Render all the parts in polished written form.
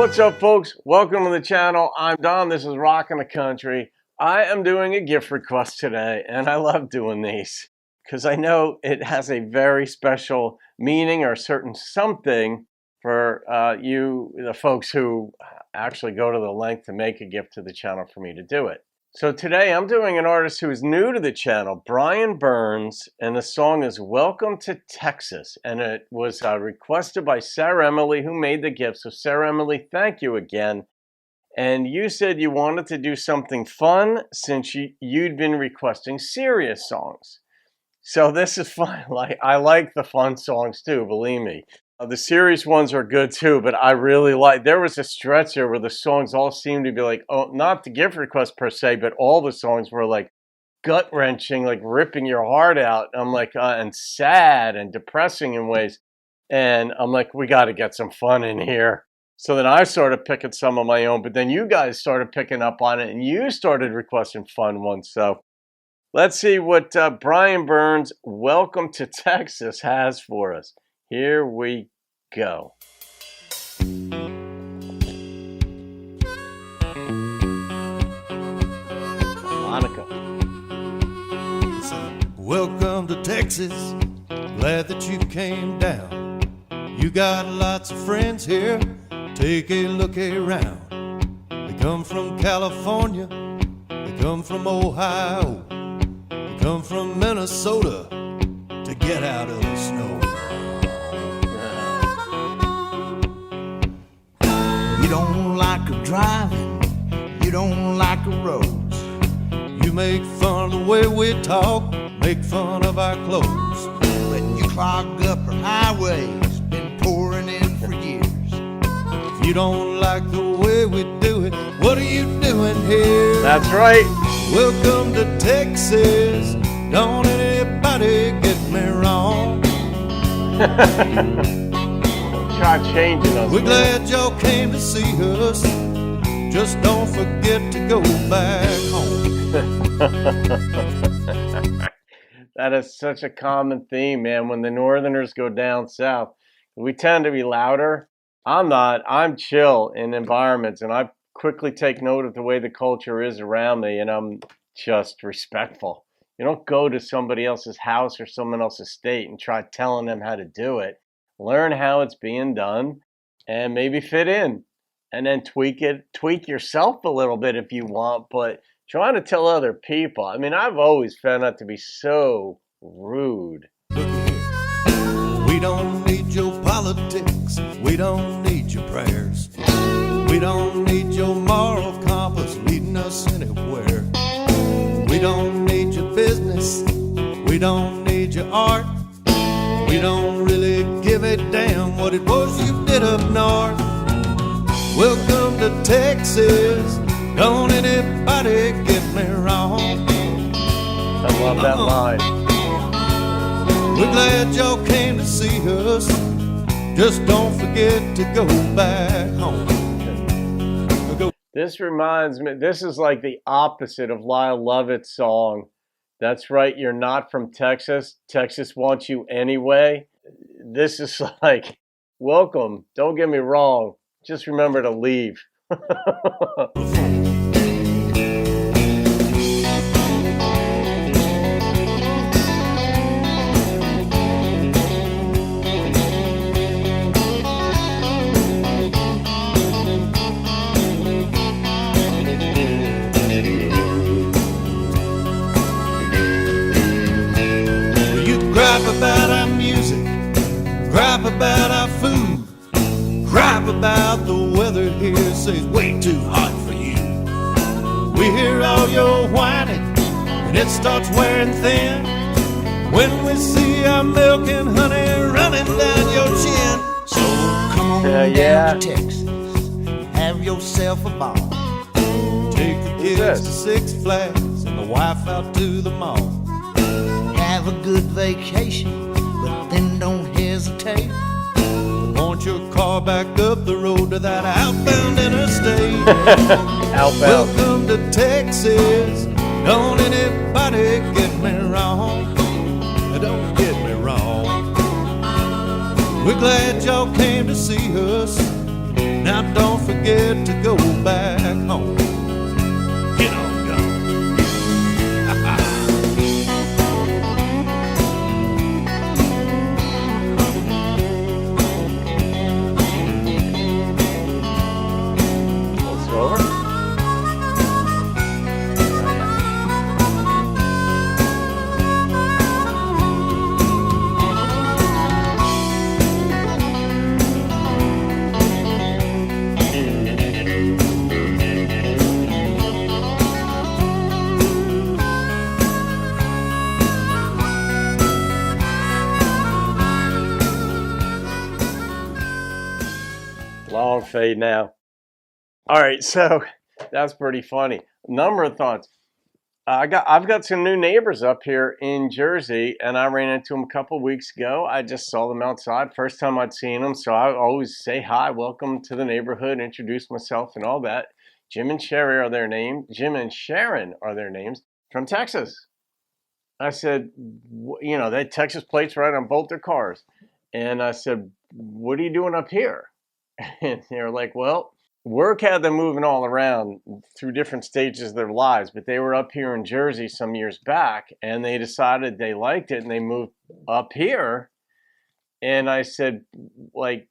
What's up, folks? Welcome to the channel. I'm Don. This is Rockin' the Country. I am doing a gift request today, and I love doing these because I know it has a very special meaning or certain something for you, the folks who actually go to the length to make a gift to the channel for me to do it. So today I'm doing an artist who is new to the channel, Brian Burns, and the song is Welcome to Texas. And it was requested by Saremile, who made the gift. So Saremile, thank you again. And you said you wanted to do something fun since you'd been requesting serious songs. So this is fun. I like the fun songs too, believe me. The serious ones are good too, but I really there was a stretch there where the songs all seemed to be like, oh, not the gift request per se, but all the songs were like gut-wrenching, like ripping your heart out. I'm like, and sad and depressing in ways. And I'm like, we got to get some fun in here. So then I started picking some of my own, but then you guys started picking up on it and you started requesting fun ones. So let's see what Brian Burns' Welcome to Texas has for us. Here we go. Monica. Welcome to Texas. Glad that you came down. You got lots of friends here. Take a look around. They come from California. They come from Ohio. They come from Minnesota to get out of the snow. You don't like her driving, you don't like her roads. You make fun of the way we talk, make fun of our clothes. But you clog up her highways, been pouring in for years. If you don't like the way we do it, what are you doing here? That's right. Welcome to Texas, don't anybody get me wrong. Try changing us. We're glad y'all came to see us. Just don't forget to go back home. That is such a common theme, man. When the Northerners go down south, we tend to be louder. I'm not. I'm chill in environments, and I quickly take note of the way the culture is around me, and I'm just respectful. You don't go to somebody else's house or someone else's state and try telling them how to do it. Learn how it's being done and maybe fit in, and then tweak yourself a little bit if you want, but trying to tell other people, I mean, I've always found that to be so rude. We don't need your politics, we don't need your prayers, we don't need your moral compass leading us anywhere. We don't need your business, we don't need your art. We don't really give a damn what it was you did up north. Welcome to Texas, don't anybody get me wrong. I love that line. We're glad y'all came to see us. Just don't forget to go back home. This reminds me, this is like the opposite of Lyle Lovett's song. That's right, you're not from Texas. Texas wants you anyway. This is like, welcome. Don't get me wrong. Just remember to leave. About our music, gripe about our food, gripe about the weather here, say it's way too hot for you. We hear all your whining and it starts wearing thin when we see our milk and honey running down your chin. So come on down to Texas, have yourself a ball. Take the kids to Six Flags and the wife out to the mall. Have a good vacation, but then don't hesitate. Want your car back up the road to that outbound interstate. Outbound. Welcome to Texas, don't anybody get me wrong. Don't get me wrong. We're glad y'all came to see us. Now don't forget to go back home. Get on gone. Let's go over. Long fade now. All right, so that's pretty funny. Number of thoughts. I've got some new neighbors up here in Jersey, and I ran into them a couple weeks ago. I just saw them outside, first time I'd seen them, so I always say hi, welcome to the neighborhood, introduce myself, and all that. Jim and Sharon are their names, from Texas. I said, they had Texas plates right on both their cars, and I said, "What are you doing up here?" And they're like, "Well, work had them moving all around through different stages of their lives, but they were up here in Jersey some years back, and they decided they liked it, and they moved up here." And I said, like,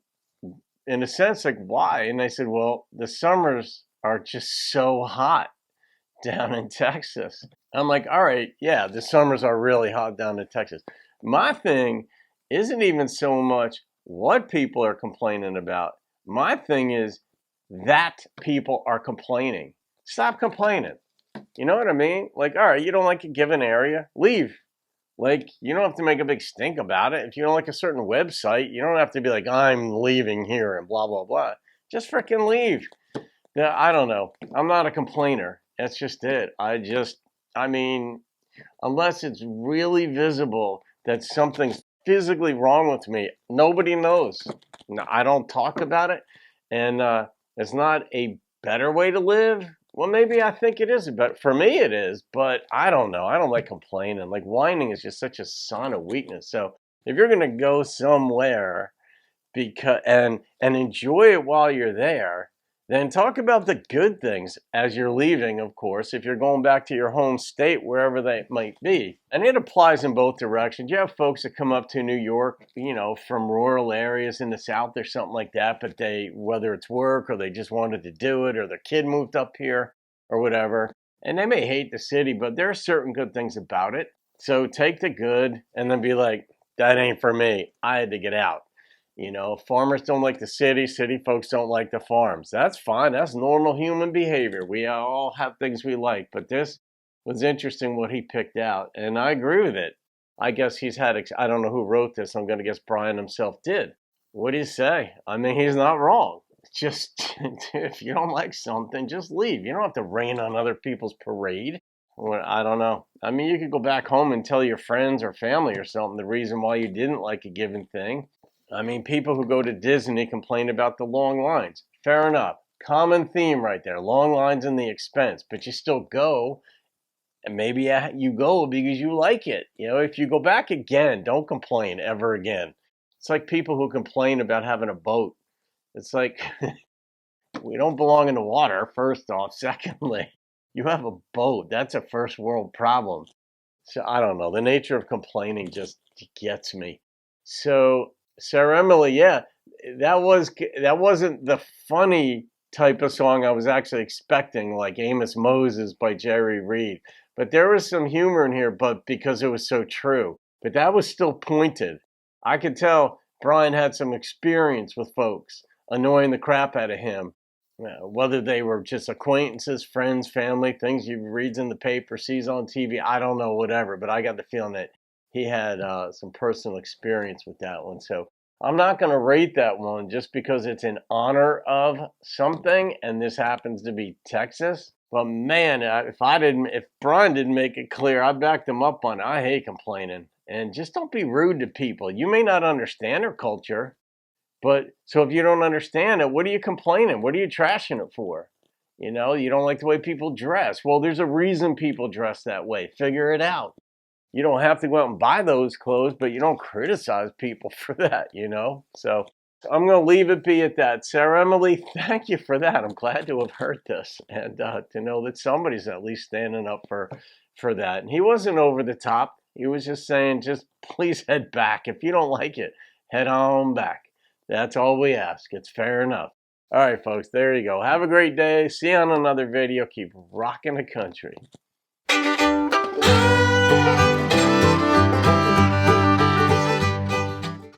in a sense, like, why? And they said, well, the summers are just so hot down in Texas. I'm like, all right, yeah, the summers are really hot down in Texas. My thing isn't even so much what people are complaining about. My thing is that people are complaining. Stop complaining. You know what I mean? Like, all right, you don't like a given area, leave. Like, you don't have to make a big stink about it. If you don't like a certain website, you don't have to be like, I'm leaving here and blah, blah, blah. Just freaking leave. Now, I don't know. I'm not a complainer. That's just it. I mean, unless it's really visible that something's physically wrong with me, nobody knows. No, I don't talk about it. And it's not a better way to live. Well, maybe I think it is, but for me it is, but I don't know. I don't like complaining. Like, whining is just such a sign of weakness. So if you're going to go somewhere and enjoy it while you're there, then talk about the good things as you're leaving, of course, if you're going back to your home state, wherever they might be. And it applies in both directions. You have folks that come up to New York, from rural areas in the South or something like that, but whether it's work or they just wanted to do it or their kid moved up here or whatever, and they may hate the city, but there are certain good things about it. So take the good and then be like, that ain't for me. I had to get out. Farmers don't like the city folks don't like the farms. That's fine. That's normal human behavior. We all have things we like, but this was interesting what he picked out, and I agree with it. I guess I don't know who wrote this. I'm going to guess Brian himself did. What do you say? I mean, he's not wrong. Just, if you don't like something, just leave. You don't have to rain on other people's parade. I don't know. I mean, you could go back home and tell your friends or family or something the reason why you didn't like a given thing. I mean, people who go to Disney complain about the long lines. Fair enough. Common theme right there. Long lines and the expense. But you still go. And maybe you go because you like it. If you go back again, don't complain ever again. It's like people who complain about having a boat. It's like, we don't belong in the water, first off. Secondly, you have a boat. That's a first world problem. So I don't know. The nature of complaining just gets me. So saremile, yeah, that wasn't the funny type of song I was actually expecting, like Amos Moses by Jerry Reed. But there was some humor in here, but because it was so true. But that was still pointed. I could tell Brian had some experience with folks annoying the crap out of him, whether they were just acquaintances, friends, family, things he reads in the paper, sees on TV, I don't know, whatever. But I got the feeling that he had some personal experience with that one. So I'm not going to rate that one just because it's in honor of something, and this happens to be Texas. But man, if Brian didn't make it clear, I backed him up on it. I hate complaining. And just don't be rude to people. You may not understand their culture, but so if you don't understand it, what are you complaining? What are you trashing it for? You don't like the way people dress. Well, there's a reason people dress that way. Figure it out. You don't have to go out and buy those clothes, but you don't criticize people for that, So I'm going to leave it be at that. Sarah Emily, thank you for that. I'm glad to have heard this and to know that somebody's at least standing up for that. And he wasn't over the top. He was just saying, just please head back. If you don't like it, head on back. That's all we ask. It's fair enough. All right, folks, there you go. Have a great day. See you on another video. Keep rocking the country.